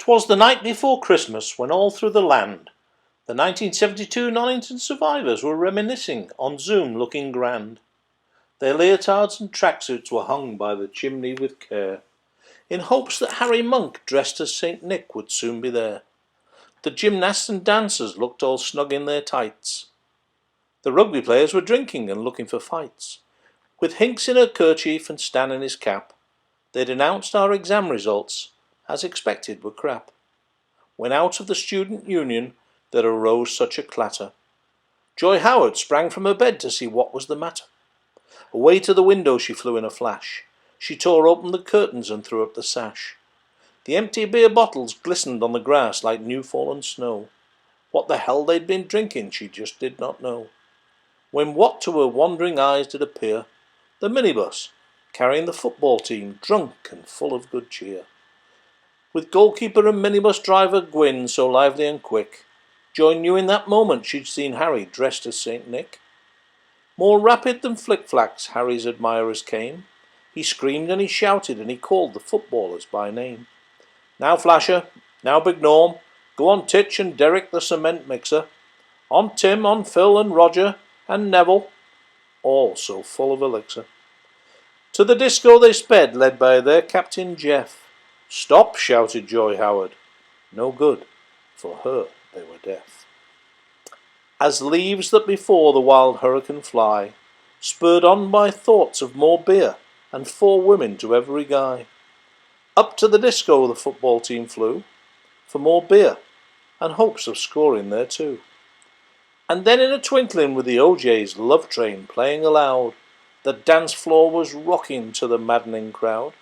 'Twas the night before Christmas when all through the land the 1972 Nonington Survivors were reminiscing on Zoom looking grand. Their leotards and tracksuits were hung by the chimney with care, in hopes that Harry Monk dressed as St. Nick would soon be there. The gymnasts and dancers looked all snug in their tights. The rugby players were drinking and looking for fights. With Hinks in her kerchief and Stan in his cap, they'd announced our exam results, as expected, were crap. When out of the student union there arose such a clatter. Joy Howard sprang from her bed to see what was the matter. Away to the window she flew in a flash. She tore open the curtains and threw up the sash. The empty beer bottles glistened on the grass like new fallen snow. What the hell they'd been drinking she just did not know. When what to her wandering eyes did appear? The minibus, carrying the football team, drunk and full of good cheer. With goalkeeper and minibus driver Gwyn so lively and quick, Joy knew in that moment she'd seen Harry dressed as St. Nick. More rapid than flick-flacks Harry's admirers came. He screamed and he shouted and he called the footballers by name. Now Flasher, now Big Norm, go on Titch and Derek the cement mixer, on Tim, on Phil and Roger and Neville, all so full of elixir. To the disco they sped, led by their captain Jeff. Stop, shouted Joy Howard. No good, for her they were deaf. As leaves that before the wild hurricane fly, spurred on by thoughts of more beer and 4 women to every guy, up to the disco the football team flew, for more beer and hopes of scoring there too. And then in a twinkling, with the OJ's Love Train playing aloud, the dance floor was rocking to the maddening crowd.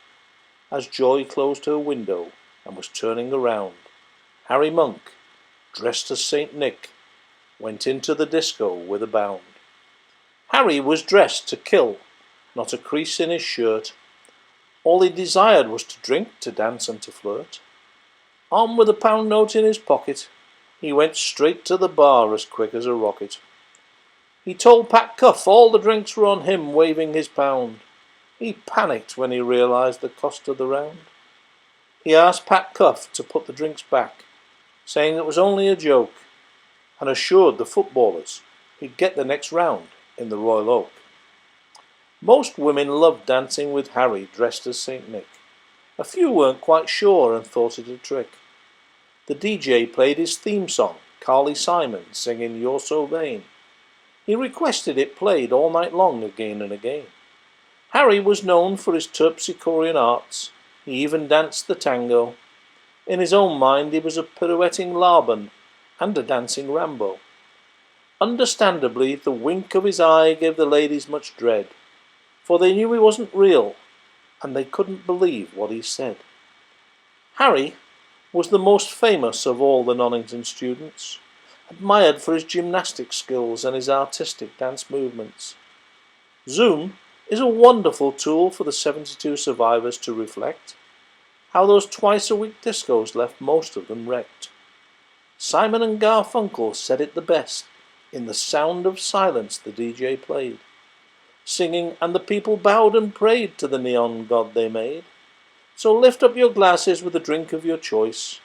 As Joy closed her window and was turning around, Harry Monk, dressed as St. Nick, went into the disco with a bound. Harry was dressed to kill, not a crease in his shirt. All he desired was to drink, to dance and to flirt. Armed with a pound note in his pocket, he went straight to the bar as quick as a rocket. He told Pat Cuff all the drinks were on him, waving his pound. He panicked when he realised the cost of the round. He asked Pat Cuff to put the drinks back, saying it was only a joke, and assured the footballers he'd get the next round in the Royal Oak. Most women loved dancing with Harry dressed as St. Nick. A few weren't quite sure and thought it a trick. The DJ played his theme song, Carly Simon singing You're So Vain. He requested it played all night long again and again. Harry was known for his terpsichorean arts. He even danced the tango. In his own mind he was a pirouetting Laban and a dancing Rambo. Understandably, the wink of his eye gave the ladies much dread, for they knew he wasn't real, and they couldn't believe what he said. Harry was the most famous of all the Nonington students, admired for his gymnastic skills and his artistic dance movements. Zoom is a wonderful tool for the 72 survivors to reflect how those twice-a-week discos left most of them wrecked. Simon and Garfunkel said it the best in the sound of silence the DJ played, singing, and the people bowed and prayed to the neon god they made. So lift up your glasses with a drink of your choice.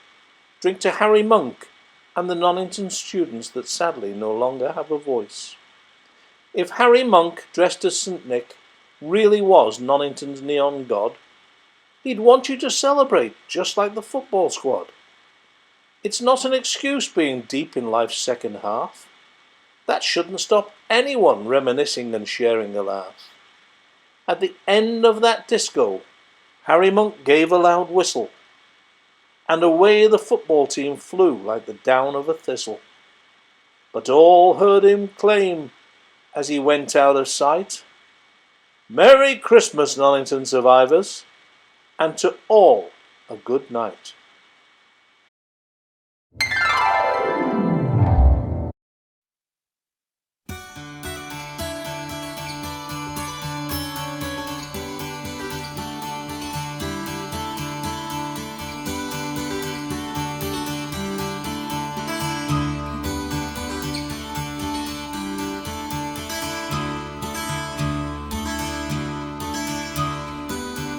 Drink to Harry Monk and the Nonington students that sadly no longer have a voice. If Harry Monk, dressed as St. Nick, really was Nonington's neon god, he'd want you to celebrate just like the football squad. It's not an excuse being deep in life's second half. That shouldn't stop anyone reminiscing and sharing a laugh. At the end of that disco, Harry Monk gave a loud whistle, and away the football team flew like the down of a thistle. But all heard him claim, as he went out of sight, Merry Christmas, Nonington survivors, and to all a good night.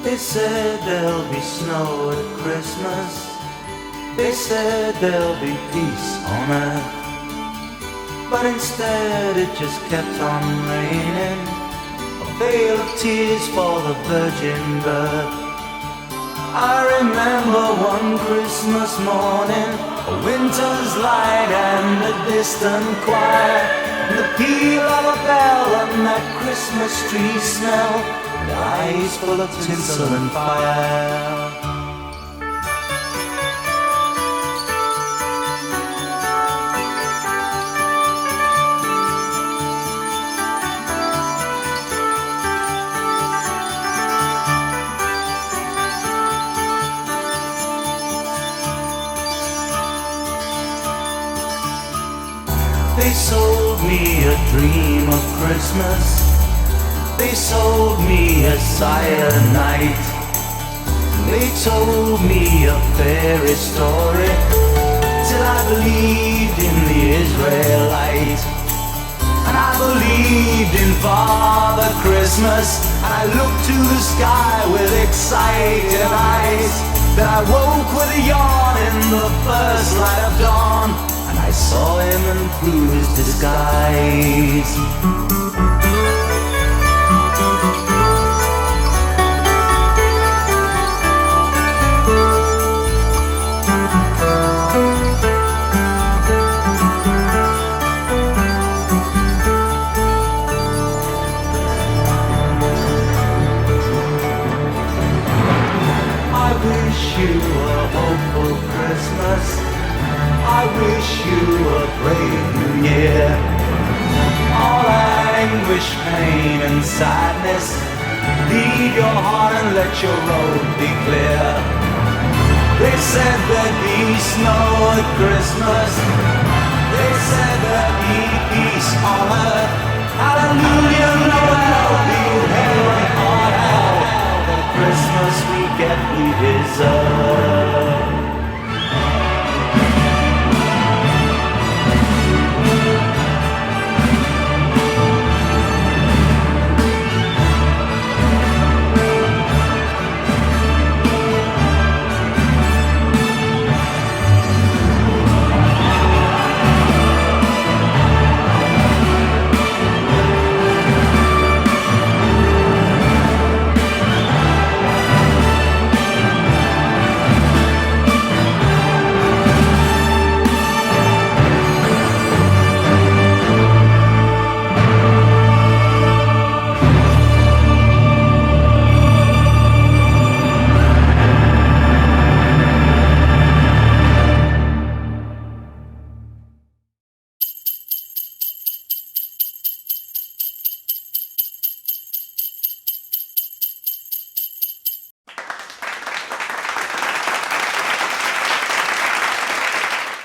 They said there'll be snow at Christmas, They said there'll be peace on earth, but instead it just kept on raining. A veil of tears for the virgin birth. I remember one Christmas morning, a winter's light and a distant choir, and the peal of a bell and that Christmas tree smell, and eyes full of tinsel and fire. They sold me a dream of Christmas. They sold me a silent night. They told me a fairy story till I believed in the Israelite. And I believed in Father Christmas, and I looked to the sky with excited eyes. Then I woke with a yawn in the first light of dawn, and I saw him and through his disguise. I wish you a hopeful Christmas. I wish you a brave new year. All anguish, pain and sadness, leave your heart and let your road be clear. They said there'd be snow at Christmas. They said there'd be peace on earth. Hallelujah, Noel, be heaven on hell. The Christmas we get we deserve.